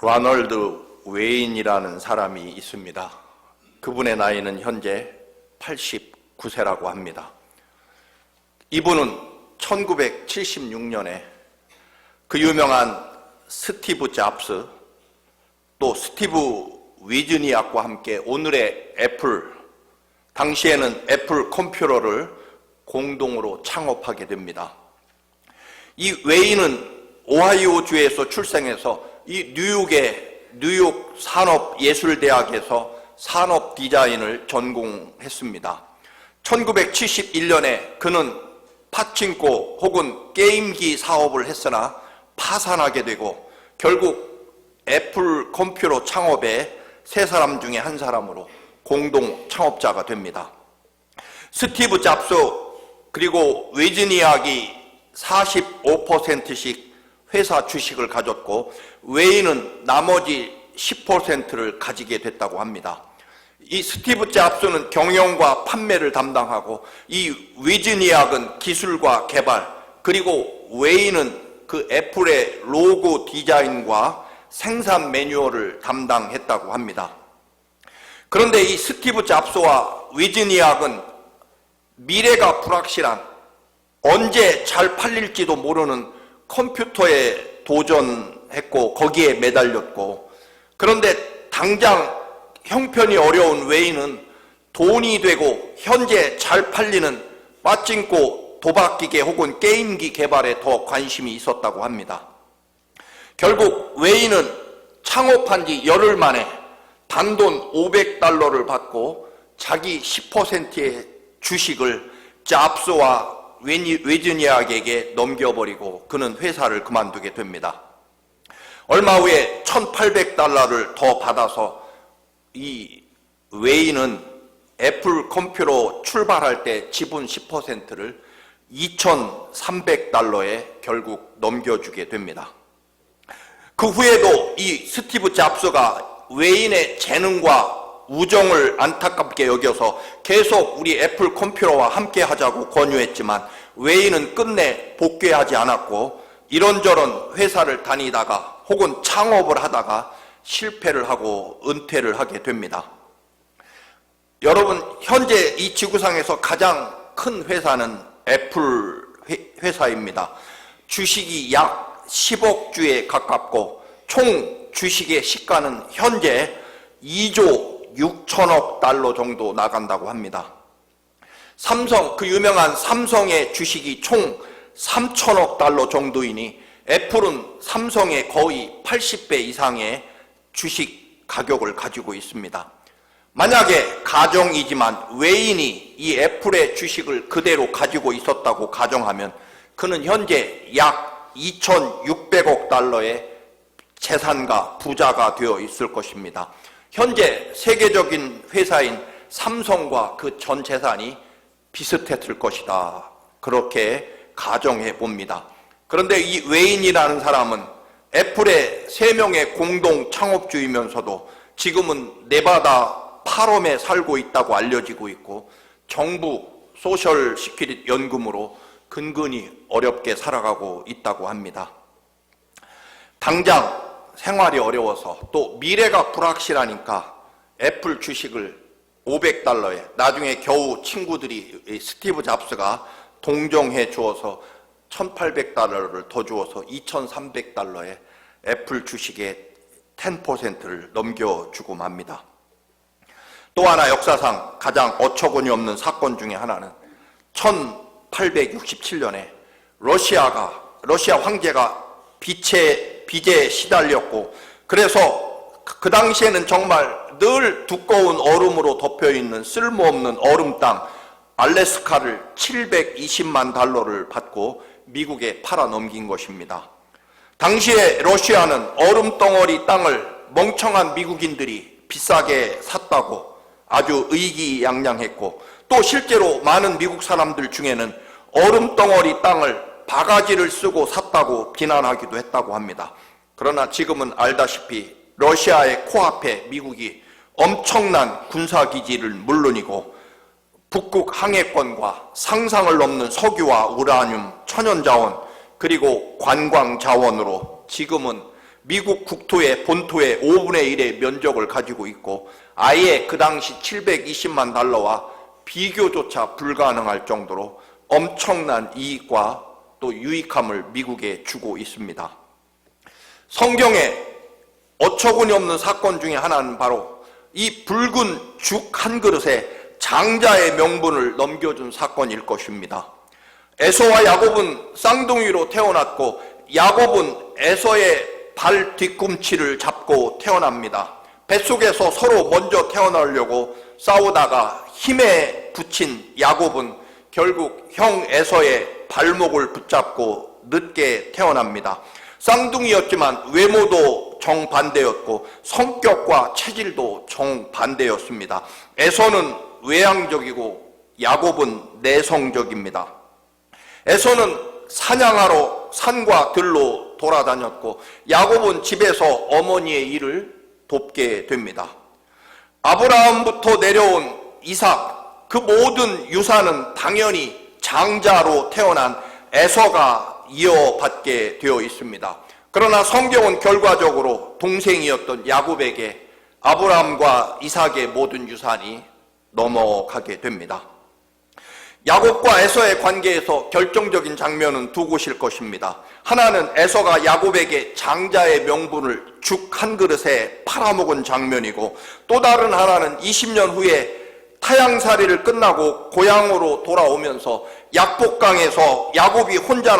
라널드 웨인이라는 사람이 있습니다. 그분의 나이는 현재 89세라고 합니다. 이분은 1976년에 그 유명한 스티브 잡스, 또 스티브 위즈니악과 함께 오늘의 애플, 당시에는 애플 컴퓨터를 공동으로 창업하게 됩니다. 이 웨인은 오하이오주에서 출생해서 이 뉴욕 산업예술대학에서 산업 디자인을 전공했습니다. 1971년에 그는 파친코 혹은 게임기 사업을 했으나 파산하게 되고 결국 애플 컴퓨터 창업의 세 사람 중에 한 사람으로 공동 창업자가 됩니다. 스티브 잡스 그리고 위즈니악이 45%씩 회사 주식을 가졌고 웨인은 나머지 10%를 가지게 됐다고 합니다. 이 스티브 잡스는 경영과 판매를 담당하고 이 위즈니악은 기술과 개발, 그리고 웨인은 그 애플의 로고 디자인과 생산 매뉴얼을 담당했다고 합니다. 그런데 이 스티브 잡스와 위즈니악은 미래가 불확실한, 언제 잘 팔릴지도 모르는 컴퓨터에 도전했고 거기에 매달렸고, 그런데 당장 형편이 어려운 웨인은 돈이 되고 현재 잘 팔리는 빠찡코 도박기계 혹은 게임기 개발에 더 관심이 있었다고 합니다. 결국 웨인은 창업한 지 열흘 만에 단돈 $500를 받고 자기 10%의 주식을 잡스와 위즈니악에게 넘겨버리고 그는 회사를 그만두게 됩니다. 얼마 후에 $1,800를 더 받아서 이 웨인은 애플 컴퓨터 출발할 때 지분 10%를 $2,300에 결국 넘겨주게 됩니다. 그 후에도 이 스티브 잡스가 웨인의 재능과 우정을 안타깝게 여겨서 계속 우리 애플 컴퓨터와 함께 하자고 권유했지만 웨인은 끝내 복귀하지 않았고 이런저런 회사를 다니다가 혹은 창업을 하다가 실패를 하고 은퇴를 하게 됩니다. 여러분, 현재 이 지구상에서 가장 큰 회사는 애플 회사입니다. 주식이 약 10억 주에 가깝고 총 주식의 시가는 현재 2조 6천억 달러 정도 나간다고 합니다. 삼성, 그 유명한 삼성의 주식이 총 3천억 달러 정도이니 애플은 삼성의 거의 80배 이상의 주식 가격을 가지고 있습니다. 만약에 가정이지만 웨인이 이 애플의 주식을 그대로 가지고 있었다고 가정하면 그는 현재 약 2,600억 달러의 재산가 부자가 되어 있을 것입니다. 현재 세계적인 회사인 삼성과 그 전 재산이 비슷했을 것이다, 그렇게 가정해 봅니다. 그런데 이 웨인이라는 사람은 애플의 3명의 공동 창업주이면서도 지금은 네바다 팔엄에 살고 있다고 알려지고 있고 정부 소셜 시큐리티 연금으로 근근히 어렵게 살아가고 있다고 합니다. 당장 생활이 어려워서 또 미래가 불확실하니까 애플 주식을 $500에 나중에 겨우 친구들이 스티브 잡스가 동정해 주어서 $1,800를 더 주어서 $2,300에 애플 주식의 10%를 넘겨주고 맙니다. 또 하나 역사상 가장 어처구니 없는 사건 중에 하나는 1867년에 러시아 황제가 빚에 시달렸고 그래서 그 당시에는 정말 늘 두꺼운 얼음으로 덮여있는 쓸모없는 얼음 땅 알래스카를 $720만 달러를 받고 미국에 팔아 넘긴 것입니다. 당시에 러시아는 얼음 덩어리 땅을 멍청한 미국인들이 비싸게 샀다고 아주 의기양양했고 또 실제로 많은 미국 사람들 중에는 얼음 덩어리 땅을 바가지를 쓰고 샀다고 비난하기도 했다고 합니다. 그러나 지금은 알다시피 러시아의 코앞에 미국이 엄청난 군사기지를 물론이고 북극 항해권과 상상을 넘는 석유와 우라늄, 천연자원, 그리고 관광자원으로 지금은 미국 국토의 본토의 5분의 1의 면적을 가지고 있고 아예 그 당시 720만 달러와 비교조차 불가능할 정도로 엄청난 이익과 또 유익함을 미국에 주고 있습니다. 성경에 어처구니 없는 사건 중에 하나는 바로 이 붉은 죽 한 그릇에 장자의 명분을 넘겨준 사건일 것입니다. 에서와 야곱은 쌍둥이로 태어났고 야곱은 에서의 발 뒤꿈치를 잡고 태어납니다. 뱃속에서 서로 먼저 태어나려고 싸우다가 힘에 부친 야곱은 결국 형 에서의 발목을 붙잡고 늦게 태어납니다. 쌍둥이였지만 외모도 정반대였고 성격과 체질도 정반대였습니다. 에서는 외향적이고 야곱은 내성적입니다. 에서는 사냥하러 산과 들로 돌아다녔고 야곱은 집에서 어머니의 일을 돕게 됩니다. 아브라함부터 내려온 이삭, 그 모든 유산은 당연히 장자로 태어난 에서가 이어받게 되어 있습니다. 그러나 성경은 결과적으로 동생이었던 야곱에게 아브라함과 이삭의 모든 유산이 넘어가게 됩니다. 야곱과 에서의 관계에서 결정적인 장면은 두 곳일 것입니다. 하나는 에서가 야곱에게 장자의 명분을 죽 한 그릇에 팔아먹은 장면이고, 또 다른 하나는 20년 후에 타향살이를 끝나고 고향으로 돌아오면서 약복강에서 야곱이 혼자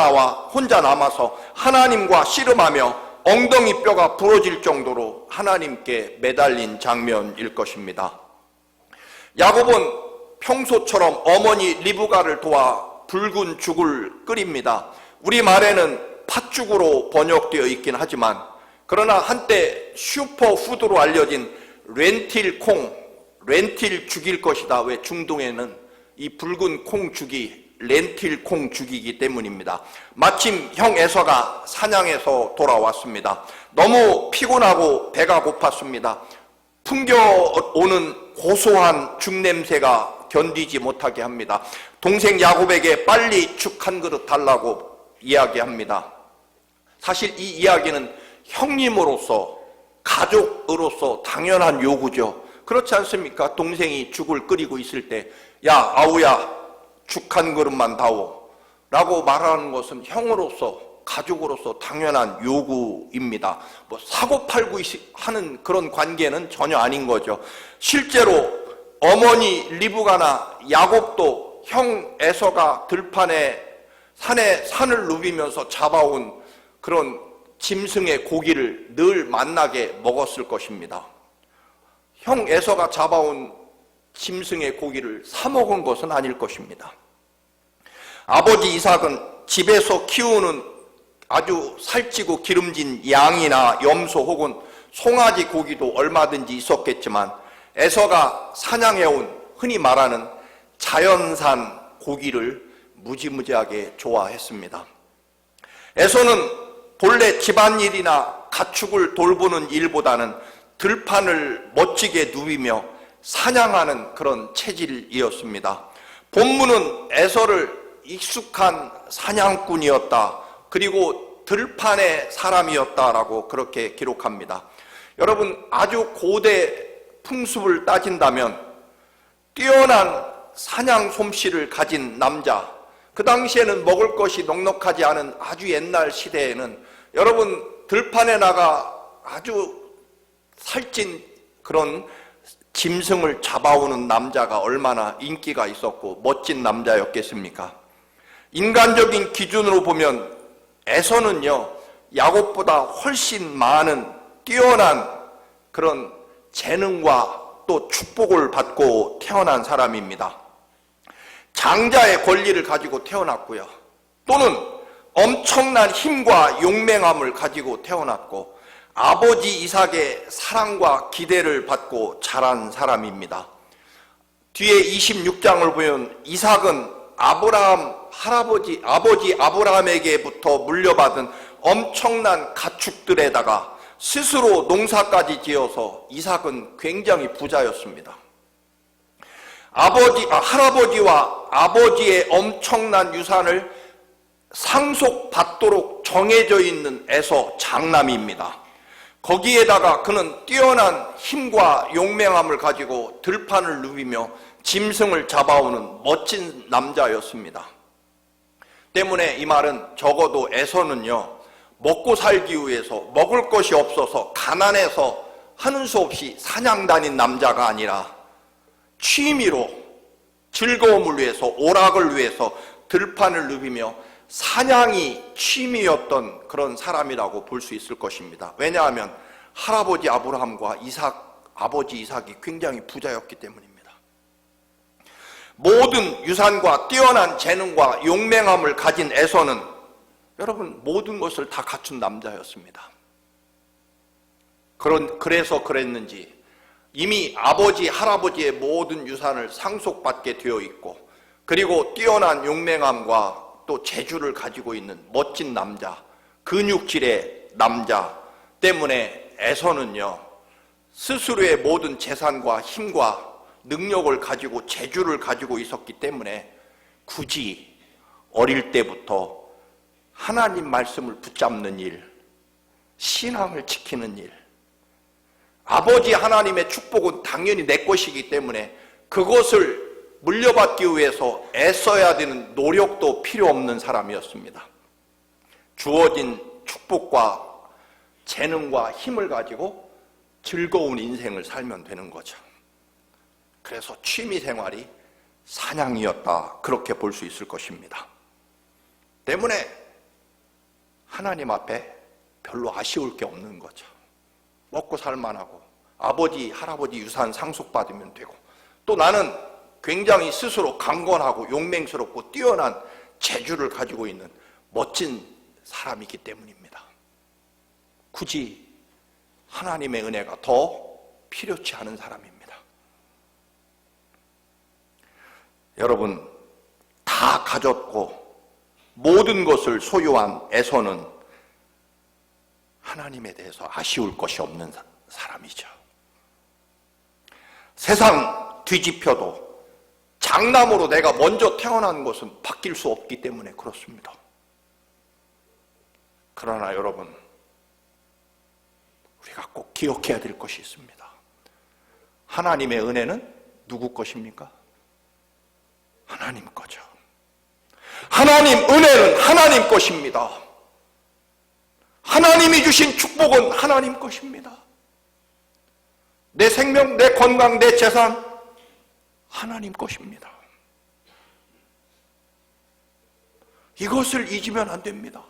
남아서 하나님과 씨름하며 엉덩이 뼈가 부러질 정도로 하나님께 매달린 장면일 것입니다. 야곱은 평소처럼 어머니 리브가를 도와 붉은 죽을 끓입니다. 우리말에는 팥죽으로 번역되어 있긴 하지만, 그러나 한때 슈퍼푸드로 알려진 렌틸 죽일 것이다. 왜 중동에는 이 붉은 콩죽이 렌틸 콩죽이기 때문입니다. 마침 형 에서가 사냥해서 돌아왔습니다. 너무 피곤하고 배가 고팠습니다. 풍겨오는 고소한 죽 냄새가 견디지 못하게 합니다. 동생 야곱에게 빨리 죽 한 그릇 달라고 이야기합니다. 사실 이 이야기는 형님으로서, 가족으로서 당연한 요구죠. 그렇지 않습니까? 동생이 죽을 끓이고 있을 때 야 아우야 죽 한 그릇만 다오 라고 말하는 것은 형으로서, 가족으로서 당연한 요구입니다. 뭐 사고팔고 하는 그런 관계는 전혀 아닌 거죠. 실제로 어머니 리브가나 야곱도 형 에서가 들판에 산을 누비면서 잡아온 그런 짐승의 고기를 늘 만나게 먹었을 것입니다. 형 에서가 잡아온 짐승의 고기를 사 먹은 것은 아닐 것입니다. 아버지 이삭은 집에서 키우는 아주 살찌고 기름진 양이나 염소 혹은 송아지 고기도 얼마든지 있었겠지만, 에서가 사냥해온 흔히 말하는 자연산 고기를 무지무지하게 좋아했습니다. 에서는 본래 집안일이나 가축을 돌보는 일보다는 들판을 멋지게 누비며 사냥하는 그런 체질이었습니다. 본문은 에서를 익숙한 사냥꾼이었다, 그리고 들판의 사람이었다라고 그렇게 기록합니다. 여러분, 아주 고대 풍습을 따진다면 뛰어난 사냥 솜씨를 가진 남자, 그 당시에는 먹을 것이 넉넉하지 않은 아주 옛날 시대에는 여러분 들판에 나가 아주 살찐 그런 짐승을 잡아오는 남자가 얼마나 인기가 있었고 멋진 남자였겠습니까? 인간적인 기준으로 보면 에서는요, 야곱보다 훨씬 많은 뛰어난 그런 재능과 또 축복을 받고 태어난 사람입니다. 장자의 권리를 가지고 태어났고요, 또는 엄청난 힘과 용맹함을 가지고 태어났고, 아버지 이삭의 사랑과 기대를 받고 자란 사람입니다. 뒤에 26장을 보면 이삭은 아버지 아브라함에게부터 물려받은 엄청난 가축들에다가 스스로 농사까지 지어서 이삭은 굉장히 부자였습니다. 할아버지와 아버지의 엄청난 유산을 상속받도록 정해져 있는 에서 장남입니다. 거기에다가 그는 뛰어난 힘과 용맹함을 가지고 들판을 누비며 짐승을 잡아오는 멋진 남자였습니다. 때문에 이 말은 적어도 에서는요, 먹고 살기 위해서, 먹을 것이 없어서 가난해서 하는 수 없이 사냥 다닌 남자가 아니라 취미로 즐거움을 위해서, 오락을 위해서 들판을 누비며 사냥이 취미였던 그런 사람이라고 볼 수 있을 것입니다. 왜냐하면 할아버지 아브라함과 아버지 이삭이 굉장히 부자였기 때문입니다. 모든 유산과 뛰어난 재능과 용맹함을 가진 에서는 여러분 모든 것을 다 갖춘 남자였습니다. 그래서 그랬는지 이미 아버지, 할아버지의 모든 유산을 상속받게 되어 있고, 그리고 뛰어난 용맹함과 또 재주를 가지고 있는 멋진 남자, 근육질의 남자 때문에 에서는요, 스스로의 모든 재산과 힘과 능력을 가지고 재주를 가지고 있었기 때문에 굳이 어릴 때부터 하나님 말씀을 붙잡는 일, 신앙을 지키는 일, 아버지 하나님의 축복은 당연히 내 것이기 때문에 그것을 물려받기 위해서 애써야 되는 노력도 필요 없는 사람이었습니다. 주어진 축복과 재능과 힘을 가지고 즐거운 인생을 살면 되는 거죠. 그래서 취미 생활이 사냥이었다, 그렇게 볼 수 있을 것입니다. 때문에 하나님 앞에 별로 아쉬울 게 없는 거죠. 먹고 살만하고 아버지, 할아버지 유산 상속받으면 되고, 또 나는 굉장히 스스로 강건하고 용맹스럽고 뛰어난 재주를 가지고 있는 멋진 사람이기 때문입니다. 굳이 하나님의 은혜가 더 필요치 않은 사람입니다. 여러분, 다 가졌고 모든 것을 소유한 에서는 하나님에 대해서 아쉬울 것이 없는 사람이죠. 세상 뒤집혀도 장남으로 내가 먼저 태어난 것은 바뀔 수 없기 때문에 그렇습니다. 그러나 여러분, 우리가 꼭 기억해야 될 것이 있습니다. 하나님의 은혜는 누구 것입니까? 하나님 거죠. 하나님 은혜는 하나님 것입니다. 하나님이 주신 축복은 하나님 것입니다. 내 생명, 내 건강, 내 재산 하나님 것입니다. 이것을 잊으면 안 됩니다.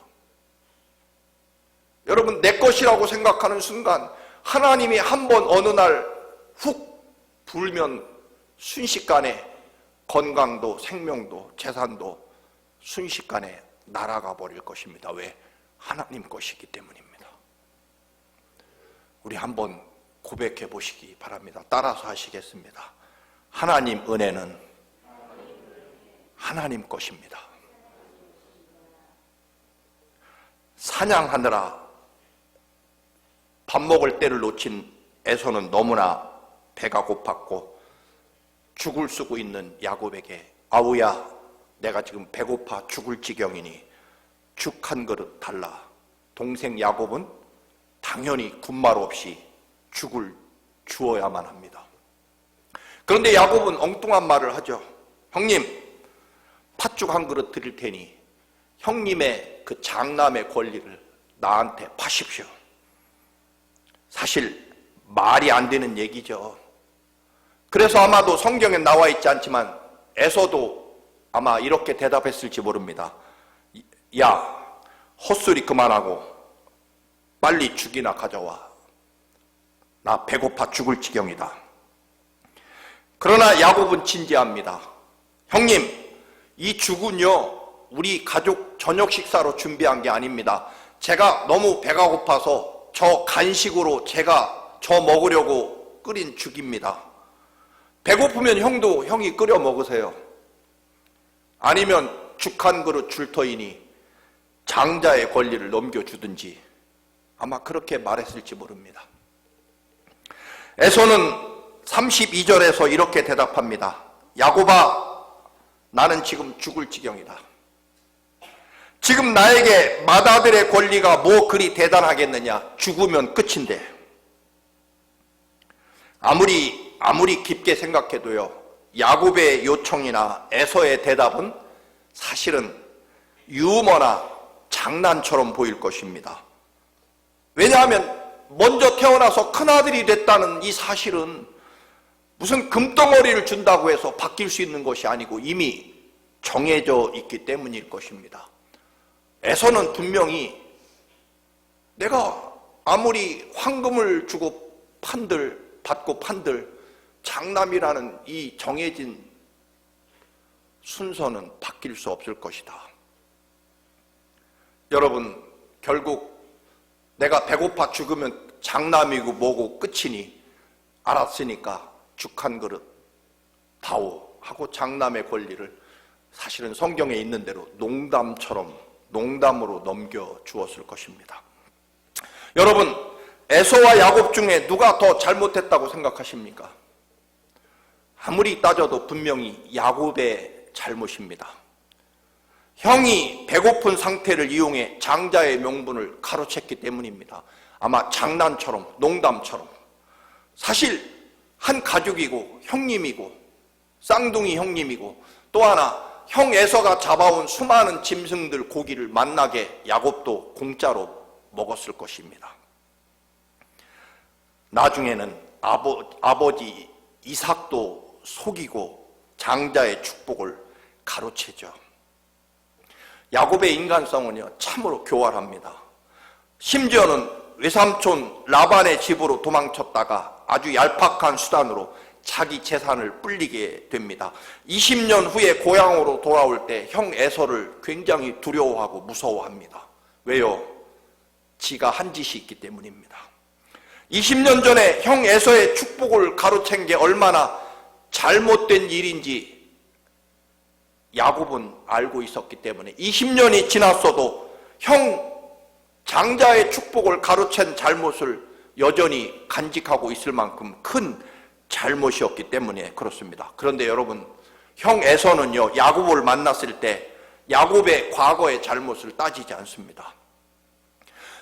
여러분, 내 것이라고 생각하는 순간 하나님이 한번 어느 날 훅 불면 순식간에 건강도 생명도 재산도 순식간에 날아가 버릴 것입니다. 왜? 하나님 것이기 때문입니다. 우리 한번 고백해 보시기 바랍니다. 따라서 하시겠습니다. 하나님 은혜는 하나님 것입니다. 사냥하느라 밥 먹을 때를 놓친 에서는 너무나 배가 고팠고 죽을 쓰고 있는 야곱에게, 아우야, 내가 지금 배고파 죽을 지경이니 죽 한 그릇 달라. 동생 야곱은 당연히 군말 없이 죽을 주어야만 합니다. 그런데 야곱은 엉뚱한 말을 하죠. 형님, 팥죽 한 그릇 드릴 테니 형님의 그 장남의 권리를 나한테 파십시오. 사실 말이 안 되는 얘기죠. 그래서 아마도 성경에 나와 있지 않지만 에서도 아마 이렇게 대답했을지 모릅니다. 야, 헛소리 그만하고 빨리 죽이나 가져와. 나 배고파 죽을 지경이다. 그러나 야곱은 진지합니다. 형님, 이 죽은요, 우리 가족 저녁 식사로 준비한 게 아닙니다. 제가 너무 배가 고파서 저 간식으로 제가 저 먹으려고 끓인 죽입니다. 배고프면 형이 끓여 먹으세요. 아니면 죽 한 그릇 줄 터이니 장자의 권리를 넘겨주든지, 아마 그렇게 말했을지 모릅니다. 에서는 32절에서 이렇게 대답합니다. 야곱아, 나는 지금 죽을 지경이다. 지금 나에게 맏아들의 권리가 뭐 그리 대단하겠느냐. 죽으면 끝인데. 아무리 깊게 생각해도요, 야곱의 요청이나 에서의 대답은 사실은 유머나 장난처럼 보일 것입니다. 왜냐하면 먼저 태어나서 큰아들이 됐다는 이 사실은 무슨 금덩어리를 준다고 해서 바뀔 수 있는 것이 아니고 이미 정해져 있기 때문일 것입니다. 에서는 분명히 내가 아무리 황금을 주고 받고 판들 장남이라는 이 정해진 순서는 바뀔 수 없을 것이다. 여러분, 결국 내가 배고파 죽으면 장남이고 뭐고 끝이니 알았으니까 죽 한 그릇 다오 하고 장남의 권리를 사실은 성경에 있는 대로 농담으로 넘겨주었을 것입니다. 여러분, 에서와 야곱 중에 누가 더 잘못했다고 생각하십니까? 아무리 따져도 분명히 야곱의 잘못입니다. 형이 배고픈 상태를 이용해 장자의 명분을 가로챘기 때문입니다. 아마 장난처럼, 농담처럼. 사실 한 가족이고 형님이고 쌍둥이 형님이고 또 하나 형 에서가 잡아온 수많은 짐승들 고기를 만나게 야곱도 공짜로 먹었을 것입니다. 나중에는 아버지 이삭도 속이고 장자의 축복을 가로채죠. 야곱의 인간성은요, 참으로 교활합니다. 심지어는 외삼촌 라반의 집으로 도망쳤다가 아주 얄팍한 수단으로 자기 재산을 불리게 됩니다. 20년 후에 고향으로 돌아올 때 형 에서를 굉장히 두려워하고 무서워합니다. 왜요? 지가 한 짓이 있기 때문입니다. 20년 전에 형 에서의 축복을 가로챈 게 얼마나 잘못된 일인지 야곱은 알고 있었기 때문에 20년이 지났어도 형 장자의 축복을 가로챈 잘못을 여전히 간직하고 있을 만큼 큰 잘못이었기 때문에 그렇습니다. 그런데 여러분, 형 에서는요, 야곱을 만났을 때 야곱의 과거의 잘못을 따지지 않습니다.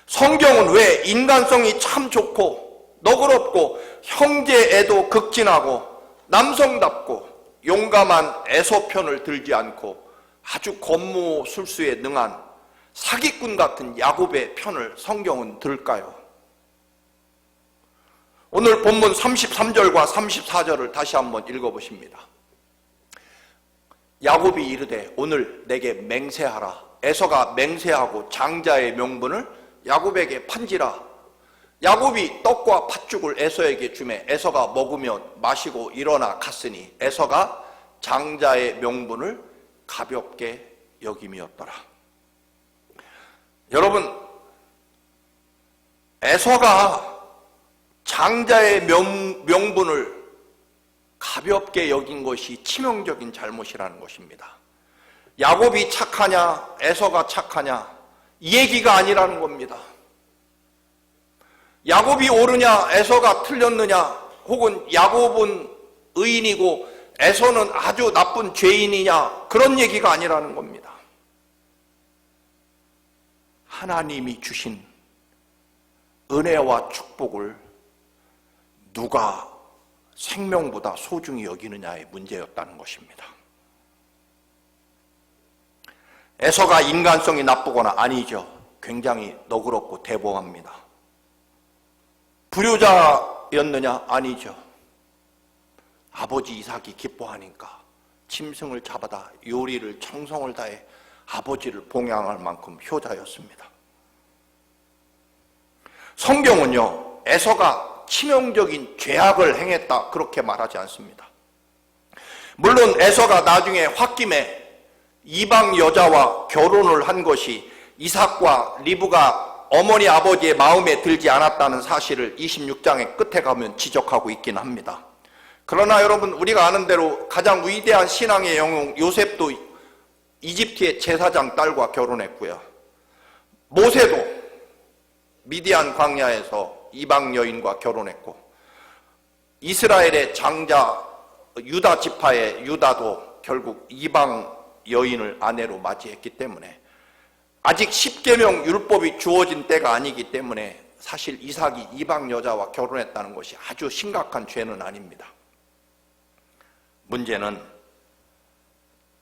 성경은 왜 인간성이 참 좋고 너그럽고 형제애도 극진하고 남성답고 용감한 에서 편을 들지 않고 아주 권모술수에 능한 사기꾼 같은 야곱의 편을 성경은 들까요? 오늘 본문 33절과 34절을 다시 한번 읽어보십니다. 야곱이 이르되 오늘 내게 맹세하라. 에서가 맹세하고 장자의 명분을 야곱에게 판지라. 야곱이 떡과 팥죽을 에서에게 주매 에서가 먹으며 마시고 일어나 갔으니 에서가 장자의 명분을 가볍게 여김이었더라. 여러분, 에서가 장자의 명분을 가볍게 여긴 것이 치명적인 잘못이라는 것입니다. 야곱이 착하냐 에서가 착하냐 이 얘기가 아니라는 겁니다. 야곱이 옳으냐 에서가 틀렸느냐 혹은 야곱은 의인이고 에서는 아주 나쁜 죄인이냐 그런 얘기가 아니라는 겁니다. 하나님이 주신 은혜와 축복을 누가 생명보다 소중히 여기느냐의 문제였다는 것입니다. 에서가 인간성이 나쁘거나 아니죠. 굉장히 너그럽고 대범합니다. 불효자였느냐? 아니죠. 아버지 이삭이 기뻐하니까 짐승을 잡아다 요리를 청성을 다해 아버지를 봉양할 만큼 효자였습니다. 성경은요, 에서가 치명적인 죄악을 행했다 그렇게 말하지 않습니다. 물론 에서가 나중에 홧김에 이방 여자와 결혼을 한 것이 이삭과 리브가 어머니 아버지의 마음에 들지 않았다는 사실을 26장의 끝에 가면 지적하고 있긴 합니다. 그러나 여러분, 우리가 아는 대로 가장 위대한 신앙의 영웅 요셉도 이집트의 제사장 딸과 결혼했고요. 모세도 미디안 광야에서 이방 여인과 결혼했고, 이스라엘의 장자 유다 지파의 유다도 결국 이방 여인을 아내로 맞이했기 때문에 아직 십계명 율법이 주어진 때가 아니기 때문에 사실 이삭이 이방 여자와 결혼했다는 것이 아주 심각한 죄는 아닙니다. 문제는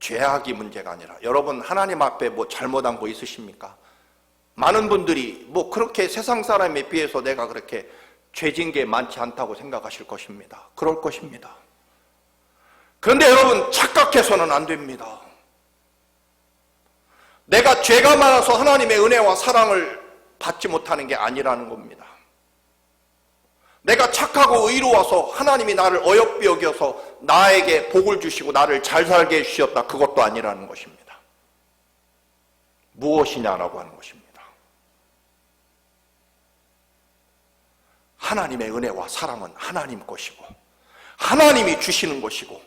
죄악이 문제가 아니라, 여러분 하나님 앞에 뭐 잘못한 거 있으십니까? 많은 분들이 뭐 그렇게 세상 사람에 비해서 내가 그렇게 죄진 게 많지 않다고 생각하실 것입니다. 그럴 것입니다. 그런데 여러분, 착각해서는 안 됩니다. 내가 죄가 많아서 하나님의 은혜와 사랑을 받지 못하는 게 아니라는 겁니다. 내가 착하고 의로워서 하나님이 나를 어여삐 여겨서 나에게 복을 주시고 나를 잘 살게 해주셨다, 그것도 아니라는 것입니다. 무엇이냐라고 하는 것입니다. 하나님의 은혜와 사랑은 하나님 것이고 하나님이 주시는 것이고,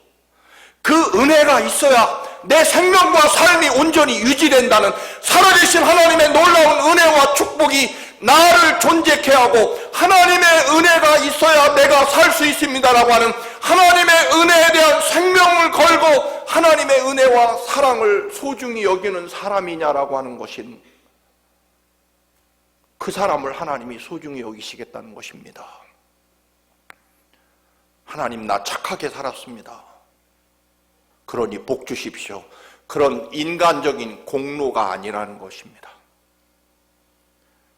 그 은혜가 있어야 내 생명과 삶이 온전히 유지된다는 살아계신 하나님의 놀라운 은혜와 축복이 나를 존재케 하고, 하나님의 은혜가 있어야 내가 살 수 있습니다라고 하는 하나님의 은혜에 대한 생명을 걸고 하나님의 은혜와 사랑을 소중히 여기는 사람이냐라고 하는 것인, 그 사람을 하나님이 소중히 여기시겠다는 것입니다. 하나님, 나 착하게 살았습니다. 그러니 복 주십시오. 그런 인간적인 공로가 아니라는 것입니다.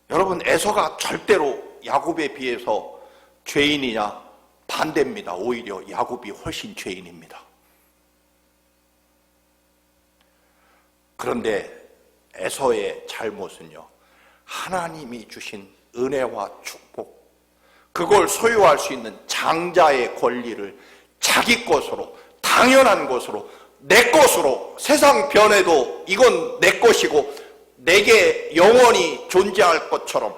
여러분, 에서가 절대로 야곱에 비해서 죄인이냐? 반대입니다. 오히려 야곱이 훨씬 죄인입니다. 그런데 에서의 잘못은요, 하나님이 주신 은혜와 축복, 그걸 소유할 수 있는 장자의 권리를 자기 것으로, 당연한 것으로, 내 것으로, 세상 변해도 이건 내 것이고 내게 영원히 존재할 것처럼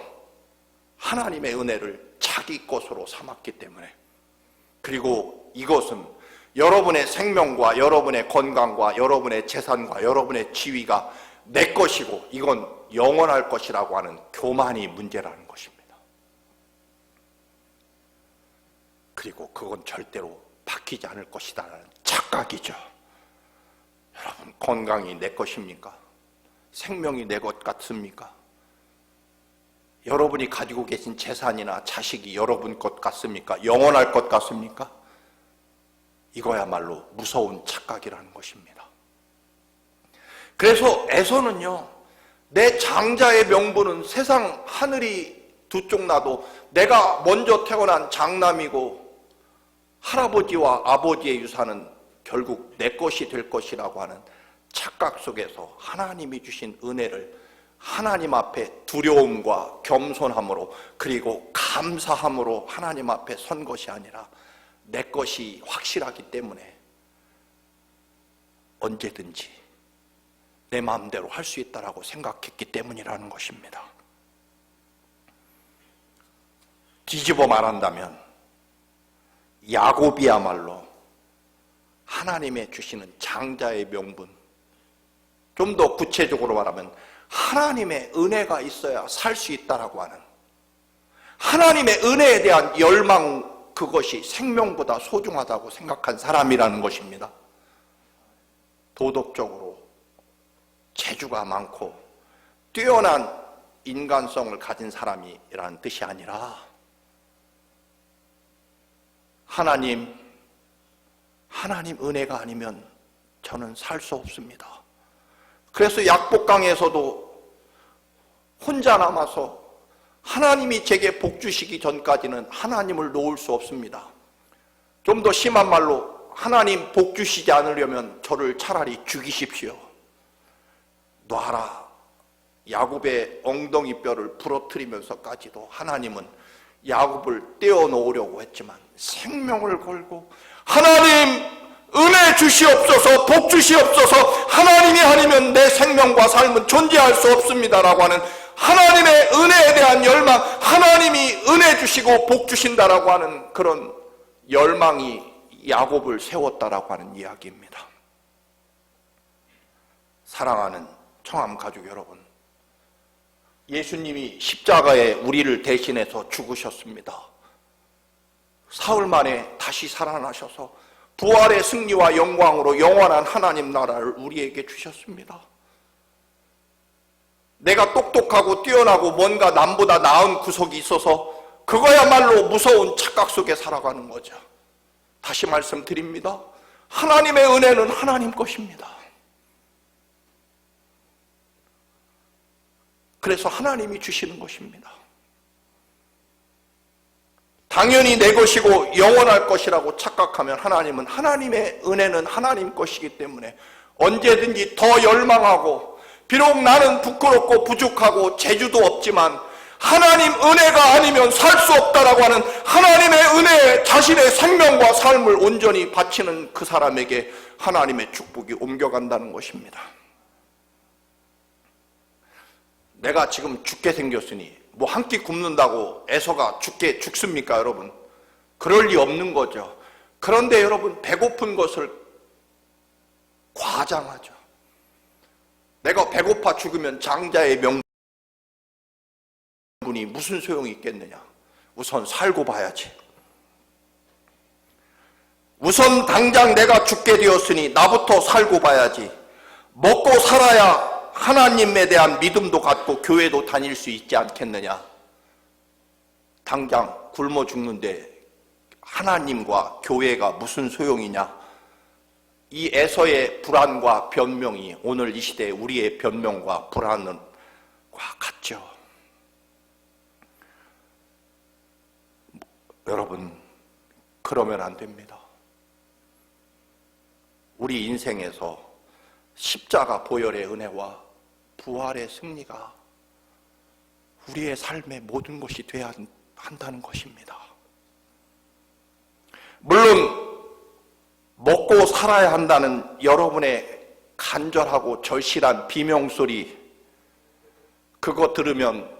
하나님의 은혜를 자기 것으로 삼았기 때문에, 그리고 이것은 여러분의 생명과 여러분의 건강과 여러분의 재산과 여러분의 지위가 내 것이고 이건 영원할 것이라고 하는 교만이 문제라는 것입니다. 그리고 그건 절대로 바뀌지 않을 것이다라는 착각이죠. 여러분, 건강이 내 것입니까? 생명이 내 것 같습니까? 여러분이 가지고 계신 재산이나 자식이 여러분 것 같습니까? 영원할 것 같습니까? 이거야말로 무서운 착각이라는 것입니다. 그래서 에서는요, 내 장자의 명분은 세상 하늘이 두 쪽 나도 내가 먼저 태어난 장남이고 할아버지와 아버지의 유산은 결국 내 것이 될 것이라고 하는 착각 속에서 하나님이 주신 은혜를 하나님 앞에 두려움과 겸손함으로, 그리고 감사함으로 하나님 앞에 선 것이 아니라 내 것이 확실하기 때문에 언제든지 내 마음대로 할 수 있다라고 생각했기 때문이라는 것입니다. 뒤집어 말한다면 야곱이야말로 하나님의 주시는 장자의 명분, 좀 더 구체적으로 말하면 하나님의 은혜가 있어야 살 수 있다라고 하는 하나님의 은혜에 대한 열망, 그것이 생명보다 소중하다고 생각한 사람이라는 것입니다. 도덕적으로 재주가 많고 뛰어난 인간성을 가진 사람이라는 뜻이 아니라 하나님 은혜가 아니면 저는 살 수 없습니다. 그래서 약복강에서도 혼자 남아서 하나님이 제게 복 주시기 전까지는 하나님을 놓을 수 없습니다. 좀 더 심한 말로, 하나님 복 주시지 않으려면 저를 차라리 죽이십시오. 놔라. 야곱의 엉덩이 뼈를 부러뜨리면서까지도 하나님은 야곱을 떼어놓으려고 했지만 생명을 걸고 하나님 은혜 주시옵소서, 복 주시옵소서, 하나님이 아니면 내 생명과 삶은 존재할 수 없습니다라고 하는 하나님의 은혜에 대한 열망, 하나님이 은혜 주시고 복 주신다라고 하는 그런 열망이 야곱을 세웠다라고 하는 이야기입니다. 사랑하는 청암 가족 여러분, 예수님이 십자가에 우리를 대신해서 죽으셨습니다. 사흘 만에 다시 살아나셔서 부활의 승리와 영광으로 영원한 하나님 나라를 우리에게 주셨습니다. 내가 똑똑하고 뛰어나고 뭔가 남보다 나은 구석이 있어서 그거야말로 무서운 착각 속에 살아가는 거죠. 다시 말씀드립니다. 하나님의 은혜는 하나님 것입니다. 그래서 하나님이 주시는 것입니다. 당연히 내 것이고 영원할 것이라고 착각하면 하나님의 은혜는 하나님 것이기 때문에 언제든지 더 열망하고, 비록 나는 부끄럽고 부족하고 재주도 없지만 하나님 은혜가 아니면 살 수 없다라고 하는 하나님의 은혜에 자신의 생명과 삶을 온전히 바치는 그 사람에게 하나님의 축복이 옮겨간다는 것입니다. 내가 지금 죽게 생겼으니 뭐 한 끼 굶는다고 에서가 죽습니까, 여러분? 그럴 리 없는 거죠. 그런데 여러분, 배고픈 것을 과장하죠. 내가 배고파 죽으면 장자의 명분이 무슨 소용이 있겠느냐. 우선 살고 봐야지. 우선 당장 내가 죽게 되었으니 나부터 살고 봐야지. 먹고 살아야 하나님에 대한 믿음도 갖고 교회도 다닐 수 있지 않겠느냐. 당장 굶어 죽는데 하나님과 교회가 무슨 소용이냐. 이 에서의 불안과 변명이 오늘 이 시대에 우리의 변명과 불안과 같죠. 여러분, 그러면 안 됩니다. 우리 인생에서 십자가 보혈의 은혜와 부활의 승리가 우리의 삶의 모든 것이 되어야 한다는 것입니다. 물론 먹고 살아야 한다는 여러분의 간절하고 절실한 비명소리, 그거 들으면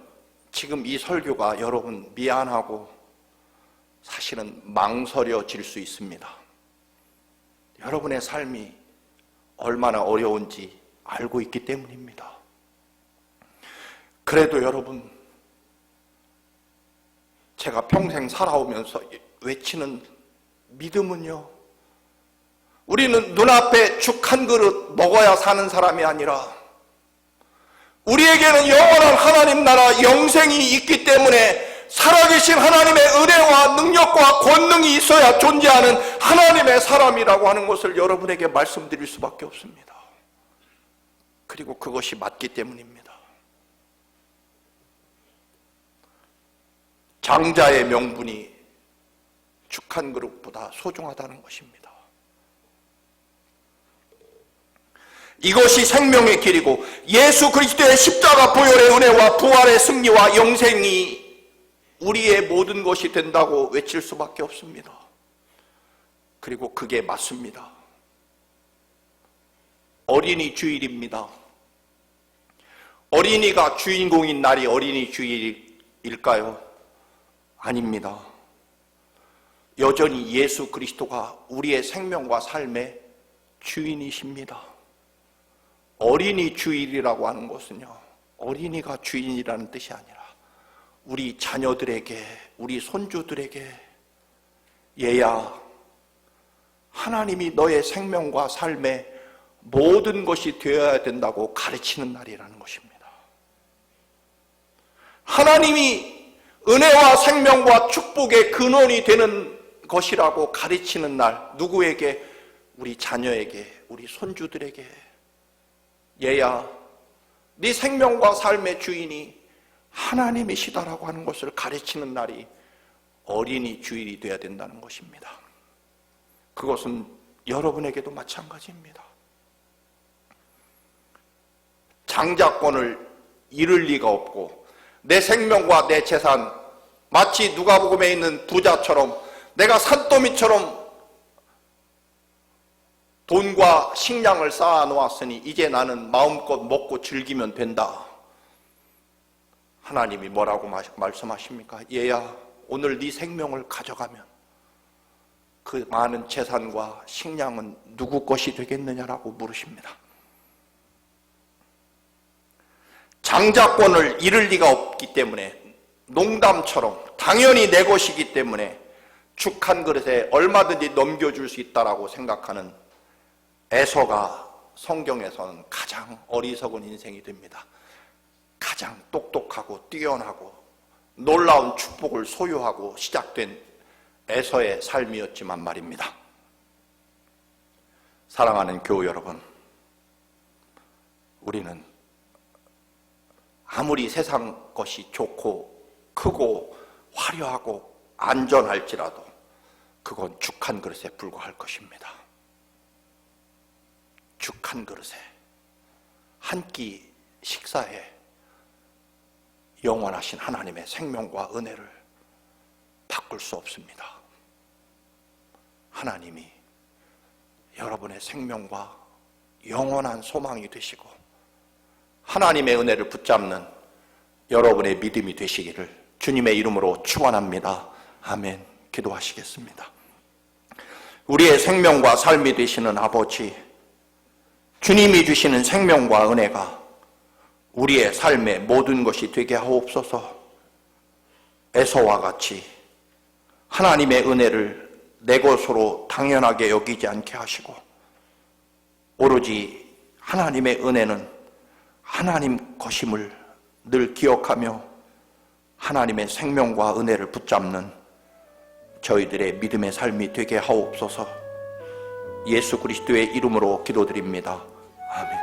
지금 이 설교가 여러분 미안하고 사실은 망설여질 수 있습니다. 여러분의 삶이 얼마나 어려운지 알고 있기 때문입니다. 그래도 여러분, 제가 평생 살아오면서 외치는 믿음은요, 우리는 눈앞에 죽 한 그릇 먹어야 사는 사람이 아니라 우리에게는 영원한 하나님 나라 영생이 있기 때문에 살아계신 하나님의 은혜와 능력과 권능이 있어야 존재하는 하나님의 사람이라고 하는 것을 여러분에게 말씀드릴 수밖에 없습니다. 그리고 그것이 맞기 때문입니다. 장자의 명분이 죽 한 그릇보다 소중하다는 것입니다. 이것이 생명의 길이고 예수 그리스도의 십자가 보혈의 은혜와 부활의 승리와 영생이 우리의 모든 것이 된다고 외칠 수밖에 없습니다. 그리고 그게 맞습니다. 어린이 주일입니다. 어린이가 주인공인 날이 어린이 주일일까요? 아닙니다. 여전히 예수 그리스도가 우리의 생명과 삶의 주인이십니다. 어린이 주일이라고 하는 것은요, 어린이가 주인이라는 뜻이 아니라 우리 자녀들에게, 우리 손주들에게, 얘야, 하나님이 너의 생명과 삶의 모든 것이 되어야 된다고 가르치는 날이라는 것입니다. 하나님이 은혜와 생명과 축복의 근원이 되는 것이라고 가르치는 날, 누구에게? 우리 자녀에게, 우리 손주들에게. 얘야, 네 생명과 삶의 주인이 하나님이시다라고 하는 것을 가르치는 날이 어린이 주일이 되어야 된다는 것입니다. 그것은 여러분에게도 마찬가지입니다. 장자권을 잃을 리가 없고 내 생명과 내 재산, 마치 누가복음에 있는 부자처럼 내가 산더미처럼 돈과 식량을 쌓아 놓았으니 이제 나는 마음껏 먹고 즐기면 된다. 하나님이 뭐라고 말씀하십니까? 얘야, 오늘 네 생명을 가져가면 그 많은 재산과 식량은 누구 것이 되겠느냐라고 물으십니다. 장자권을 잃을 리가 없기 때문에 농담처럼 당연히 내 것이기 때문에 죽 한 그릇에 얼마든지 넘겨줄 수 있다라고 생각하는 에서가 성경에서는 가장 어리석은 인생이 됩니다. 가장 똑똑하고 뛰어나고 놀라운 축복을 소유하고 시작된 에서의 삶이었지만 말입니다. 사랑하는 교우 여러분, 우리는 아무리 세상 것이 좋고 크고 화려하고 안전할지라도 그건 죽 한 그릇에 불과할 것입니다. 죽 한 그릇에, 한 끼 식사에 영원하신 하나님의 생명과 은혜를 바꿀 수 없습니다. 하나님이 여러분의 생명과 영원한 소망이 되시고 하나님의 은혜를 붙잡는 여러분의 믿음이 되시기를 주님의 이름으로 축원합니다. 아멘. 기도하시겠습니다. 우리의 생명과 삶이 되시는 아버지, 주님이 주시는 생명과 은혜가 우리의 삶의 모든 것이 되게 하옵소서. 에서와 같이 하나님의 은혜를 내 것으로 당연하게 여기지 않게 하시고 오로지 하나님의 은혜는 하나님 것임을 늘 기억하며 하나님의 생명과 은혜를 붙잡는 저희들의 믿음의 삶이 되게 하옵소서. 예수 그리스도의 이름으로 기도드립니다. 아멘.